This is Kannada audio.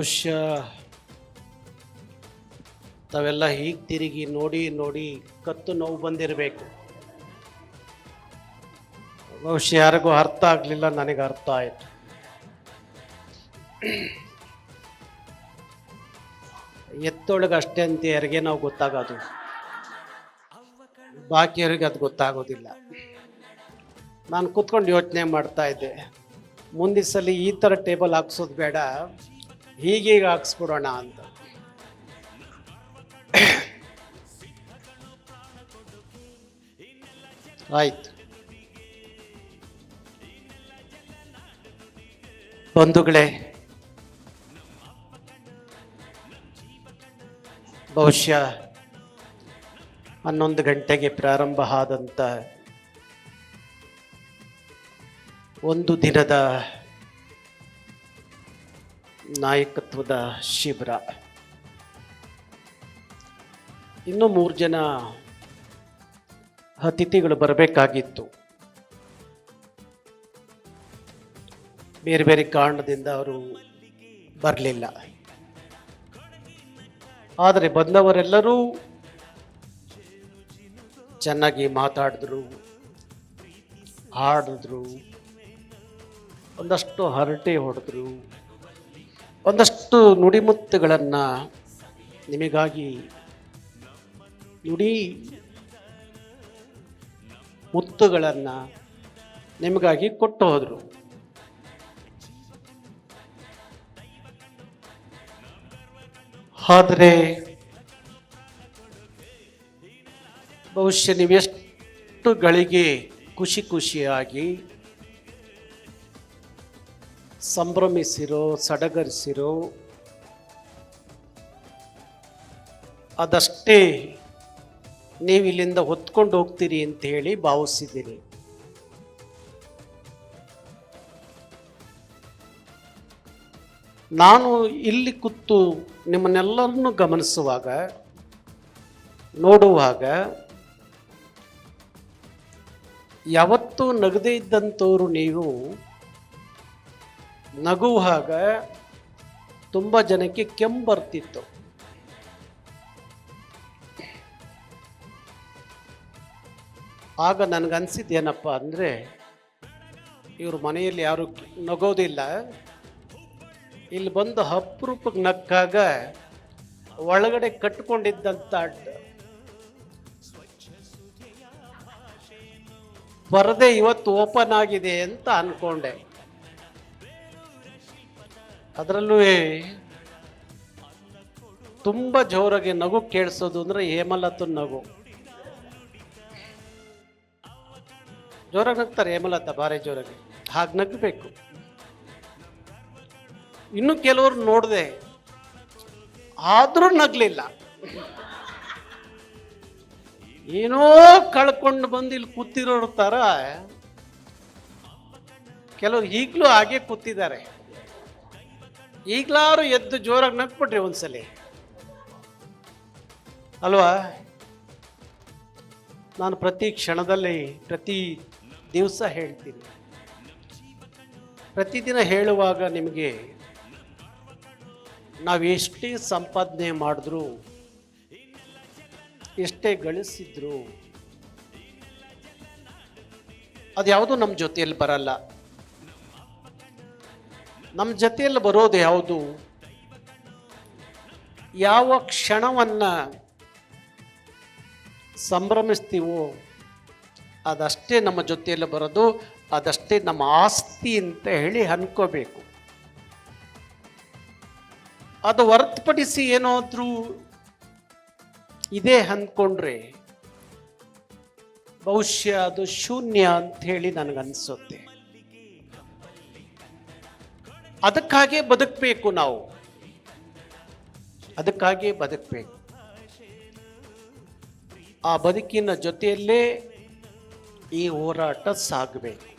ಬಹುಶಃ ತಾವೆಲ್ಲ ಹೀಗೆ ತಿರುಗಿ ನೋಡಿ ನೋಡಿ ಕತ್ತು ನೋವು ಬಂದಿರಬೇಕು. ಬಹುಶಃ ಯಾರಿಗೂ ಅರ್ಥ ಆಗಲಿಲ್ಲ, ನನಗೆ ಅರ್ಥ ಆಯಿತು. ಎತ್ತೊಳಗೆ ಅಷ್ಟೇ ಅಂತ ಯಾರಿಗೆ ನಾವು ಗೊತ್ತಾಗೋದು, ಬಾಕಿಯವರಿಗೆ ಅದು ಗೊತ್ತಾಗೋದಿಲ್ಲ. ನಾನು ಕೂತ್ಕೊಂಡು ಯೋಚನೆ ಮಾಡ್ತಾ ಇದ್ದೆ, ಮುಂದಿನ ಸಲ ಈ ಥರ ಟೇಬಲ್ ಹಾಕ್ಸೋದು ಬೇಡ, ಹೀಗೀಗ ಹಾಕ್ಸ್ಬಿಡೋಣ ಅಂತ. ಆಯ್ತು ಬಂಧುಗಳೇ, ಬಹುಶಃ 11 ಗಂಟೆಗೆ ಪ್ರಾರಂಭ ಆದಂಥ ಒಂದು ದಿನದ ನಾಯಕತ್ವದ ಶಿಬಿರ, ಇನ್ನೂ 3 ಜನ ಅತಿಥಿಗಳು ಬರಬೇಕಾಗಿತ್ತು. ಬೇರೆ ಬೇರೆ ಕಾರಣದಿಂದ ಅವರು ಬರಲಿಲ್ಲ. ಆದರೆ ಬಂದವರೆಲ್ಲರೂ ಚೆನ್ನಾಗಿ ಮಾತಾಡಿದ್ರು, ಹಾಡಿದ್ರು, ಒಂದಷ್ಟು ಹರಟೆ ಹೊಡೆದ್ರು, ಒಂದಷ್ಟು ನುಡಿಮುತ್ತುಗಳನ್ನು ನಿಮಗಾಗಿ ನುಡಿ ಮುತ್ತುಗಳನ್ನು ನಿಮಗಾಗಿ ಕೊಟ್ಟು ಹೋದರು. ಆದರೆ ಬಹುಶಃ ನೀವೆಷ್ಟು ಗಳಿಗೆ ಖುಷಿ ಖುಷಿಯಾಗಿ ಸಂಭ್ರಮಿಸಿರೋ, ಸಡಗರಿಸಿರೋ, ಅದಷ್ಟೇ ನೀವು ಇಲ್ಲಿಂದ ಹೊತ್ಕೊಂಡು ಹೋಗ್ತೀರಿ ಅಂತ ಹೇಳಿ ಭಾವಿಸಿದ್ದೀರಿ. ನಾನು ಇಲ್ಲಿ ಕೂತು ನಿಮ್ಮನ್ನೆಲ್ಲರನ್ನು ಗಮನಿಸುವಾಗ, ನೋಡುವಾಗ, ಯಾವತ್ತೂ ನಗದೇ ಇದ್ದಂಥವ್ರು ನೀವು ನಗುವಾಗ ತುಂಬ ಜನಕ್ಕೆ ಕೆಮ್ಮು ಬರ್ತಿತ್ತು. ಆಗ ನನಗನ್ಸಿದ್ದೇನಪ್ಪ ಅಂದರೆ, ಇವ್ರ ಮನೆಯಲ್ಲಿ ಯಾರು ನಗೋದಿಲ್ಲ, ಇಲ್ಲಿ ಬಂದು ಅಪರೂಪಕ್ಕೆ ನಕ್ಕಾಗ ಒಳಗಡೆ ಕಟ್ಕೊಂಡಿದ್ದಂಥ ಪರದೆ ಇವತ್ತು ಓಪನ್ ಆಗಿದೆ ಅಂತ ಅಂದ್ಕೊಂಡೆ. ಅದರಲ್ಲೂ ತುಂಬ ಜೋರಾಗಿ ನಗು ಕೇಳಿಸೋದು ಅಂದರೆ ಹೇಮಲತನ ನಗು. ಜೋರಾಗಿ ನಗ್ತಾರೆ ಹೇಮಲತ, ಭಾರಿ ಜೋರಾಗಿ, ಹಾಗೆ ನಗಬೇಕು. ಇನ್ನು ಕೆಲವರು ನೋಡಿದೆ, ಆದರೂ ನಗಲಿಲ್ಲ. ಏನೋ ಕಳ್ಕೊಂಡು ಬಂದು ಇಲ್ಲಿ ಕೂತಿರೋರ ಥರ ಕೆಲವರು ಈಗಲೂ ಹಾಗೆ ಕೂತಿದ್ದಾರೆ. ಈಗಲಾರು ಎದ್ದು ಜೋರಾಗಿ ನಗ್ಬಿಟ್ರಿ ಒಂದ್ಸಲಿ ಅಲ್ವಾ? ನಾನು ಪ್ರತಿ ಕ್ಷಣದಲ್ಲಿ, ಪ್ರತಿ ದಿವಸ ಹೇಳ್ತೀನಿ. ಪ್ರತಿದಿನ ಹೇಳುವಾಗ ನಿಮಗೆ ನಾವು ಎಷ್ಟೇ ಸಂಪಾದನೆ ಮಾಡಿದ್ರು, ಎಷ್ಟೇ ಗಳಿಸಿದ್ರು, ಅದ್ಯಾವುದು ನಮ್ಮ ಜೊತೆಯಲ್ಲಿ ಬರಲ್ಲ. ನಮ್ಮ ಜೊತೆಯಲ್ಲಿ ಬರೋದು ಯಾವುದು? ಯಾವ ಕ್ಷಣವನ್ನು ಸಂಭ್ರಮಿಸ್ತೀವೋ ಅದಷ್ಟೇ ನಮ್ಮ ಜೊತೆಯಲ್ಲಿ ಬರೋದು, ಅದಷ್ಟೇ ನಮ್ಮ ಆಸ್ತಿ ಅಂತ ಹೇಳಿ ಅನ್ಕೋಬೇಕು. ಅದು ಹೊರತುಪಡಿಸಿ ಏನಾದರೂ ಇದೇ ಅಂದ್ಕೊಂಡ್ರೆ ಬಹುಶಃ ಅದು ಶೂನ್ಯ ಅಂತ ಹೇಳಿ ನನಗನ್ಸುತ್ತೆ. ಅದಕ್ಕಾಗೇ ಬದುಕಬೇಕು ನಾವು, ಅದಕ್ಕಾಗೇ ಬದುಕಬೇಕು. ಆ ಬದುಕಿನ ಜೊತೆಯಲ್ಲೇ ಈ ಹೋರಾಟ ಸಾಗಬೇಕು.